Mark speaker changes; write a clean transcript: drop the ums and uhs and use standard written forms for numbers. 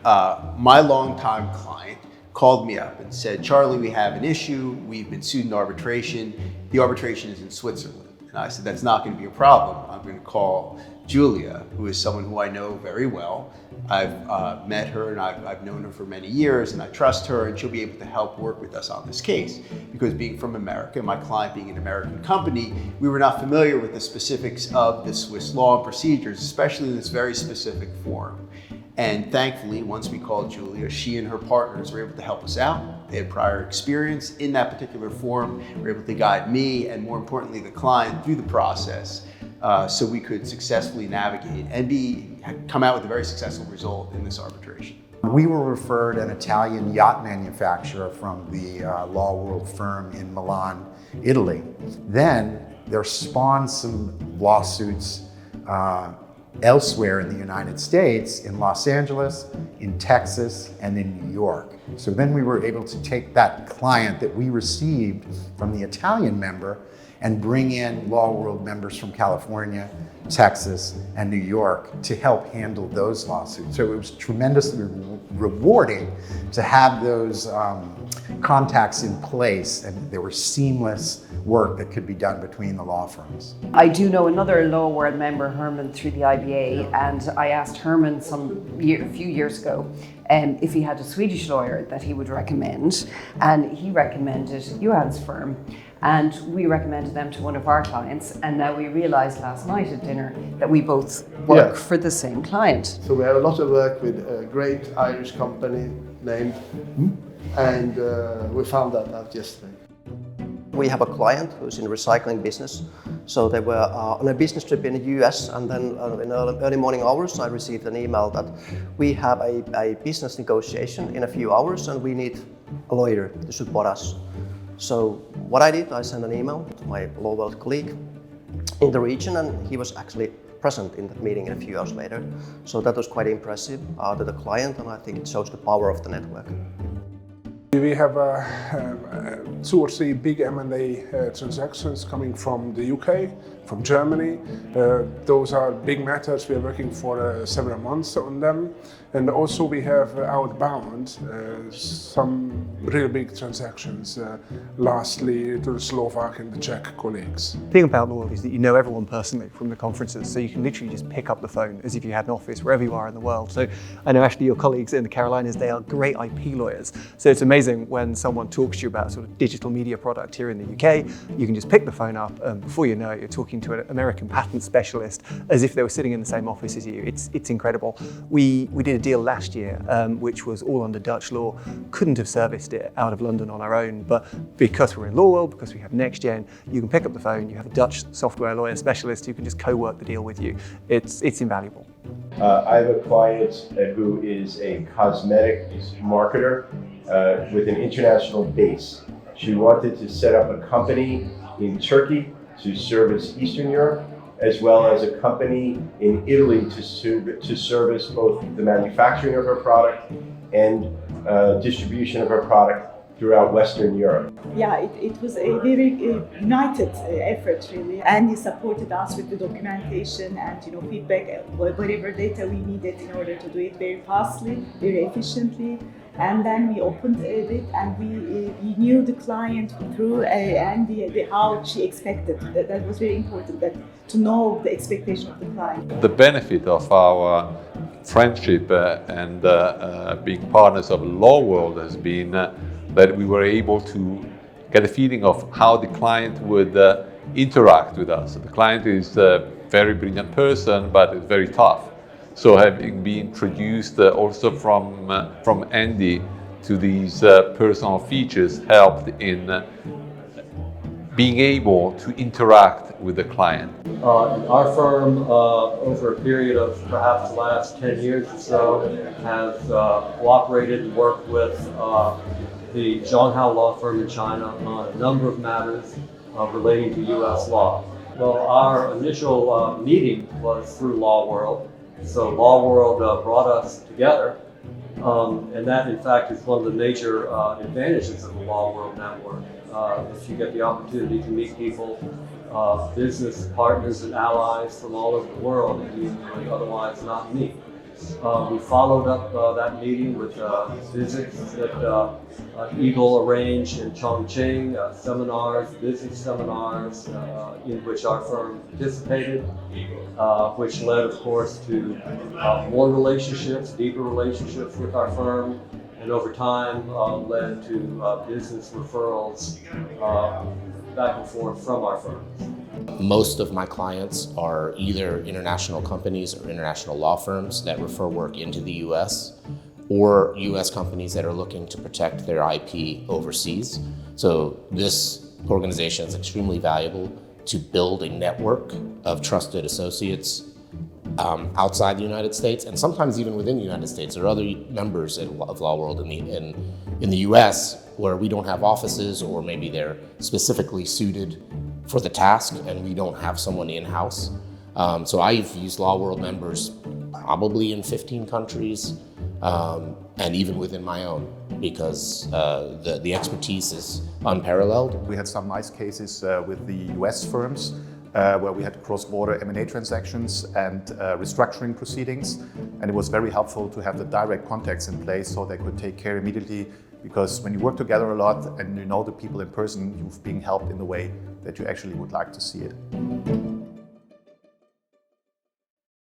Speaker 1: My longtime client called me up and said, Charlie, we have an issue. We've been sued in arbitration. The arbitration is in Switzerland. And I said, that's not going to be a problem. I'm going to call Julia, who is someone who I know very well. I've met her and I've known her for many years, and I trust her, and she'll be able to help work with us on this case. Because being from America, my client being an American company, we were not familiar with the specifics of the Swiss law and procedures, especially in this very specific form. And thankfully, once we called Julia, she and her partners were able to help us out. They had prior experience in that particular form, were able to guide me and, more importantly, the client through the process, so we could successfully navigate and come out with a very successful result in this arbitration.
Speaker 2: We were referred an Italian yacht manufacturer from the Law World firm in Milan, Italy. Then there spawned some lawsuits elsewhere in the United States, in Los Angeles, in Texas, and in New York. So then we were able to take that client that we received from the Italian member and bring in Law World members from California, Texas, and New York to help handle those lawsuits. So it was tremendously rewarding to have those contacts in place, and there were seamless work that could be done between the law firms.
Speaker 3: I do know another Law World member, Herman, through the IBA, and I asked Herman a few years ago if he had a Swedish lawyer that he would recommend, and he recommended Johan's firm, and we recommended them to one of our clients, and now we realized last night at dinner that we both work for the same client.
Speaker 4: So we have a lot of work with a great Irish company named, and we found that out yesterday.
Speaker 5: We have a client who's in the recycling business. So they were on a business trip in the US, and then in early morning hours I received an email that we have a business negotiation in a few hours and we need a lawyer to support us. So what I did, I sent an email to my Law World colleague in the region, and he was actually present in that meeting a few hours later. So that was quite impressive to the client, and I think it shows the power of the network.
Speaker 6: We have 2 or 3 big M&A transactions coming from the UK, from Germany. Those are big matters. We are working for several months on them. And also we have outbound some real big transactions, lastly to the Slovak and the Czech colleagues.
Speaker 7: The thing about Law World is that you know everyone personally from the conferences, so you can literally just pick up the phone as if you had an office wherever you are in the world. So I know actually your colleagues in the Carolinas, they are great IP lawyers. So it's amazing when someone talks to you about sort of digital media product here in the UK, you can just pick the phone up and before you know it, you're talking to an American patent specialist as if they were sitting in the same office as you. It's incredible. We did a deal last year, which was all under Dutch law. Couldn't have serviced it out of London on our own, but because we're in Law World, because we have NextGen, you can pick up the phone, you have a Dutch software lawyer specialist who can just co-work the deal with you. It's invaluable.
Speaker 8: I have a client who is a cosmetics marketer with an international base. She wanted to set up a company in Turkey to service Eastern Europe, as well as a company in Italy to service both the manufacturing of her product and distribution of her product throughout Western Europe.
Speaker 9: Yeah, it was a very united effort really, and he supported us with the documentation and feedback, whatever data we needed in order to do it very fastly, very efficiently. And then we opened it, and we knew the client through and how she expected. That was very important, that to know the expectation of the client.
Speaker 10: The benefit of our friendship and being partners of Law World has been that we were able to get a feeling of how the client would interact with us. The client is a very brilliant person, but is very tough. So having been introduced also from Andy to these personal features helped in being able to interact with the client.
Speaker 11: Our firm, over a period of perhaps the last 10 years or so, has cooperated and worked with the Zhonghao law firm in China on a number of matters relating to U.S. law. Well, our initial meeting was through Law World. So Law World brought us together, and that in fact is one of the major advantages of the Law World network. If you get the opportunity to meet people, business partners and allies from all over the world that you would otherwise not meet. We followed up that meeting with visits that Eagle arranged in Chongqing, seminars, business seminars in which our firm participated, which led, of course, to more relationships, deeper relationships with our firm, and over time led to business referrals back and forth from our firm.
Speaker 12: Most of my clients are either international companies or international law firms that refer work into the US, or US companies that are looking to protect their IP overseas. So this organization is extremely valuable to build a network of trusted associates outside the United States, and sometimes even within the United States. There are other members of Law World in the US where we don't have offices, or maybe they're specifically suited for the task and we don't have someone in-house. So I've used Law World members probably in 15 countries, and even within my own, because the expertise is unparalleled.
Speaker 13: We had some nice cases with the US firms where we had cross-border M&A transactions and restructuring proceedings, and it was very helpful to have the direct contacts in place so they could take care immediately, because when you work together a lot and you know the people in person, you're being helped in the way that you actually would like to see it.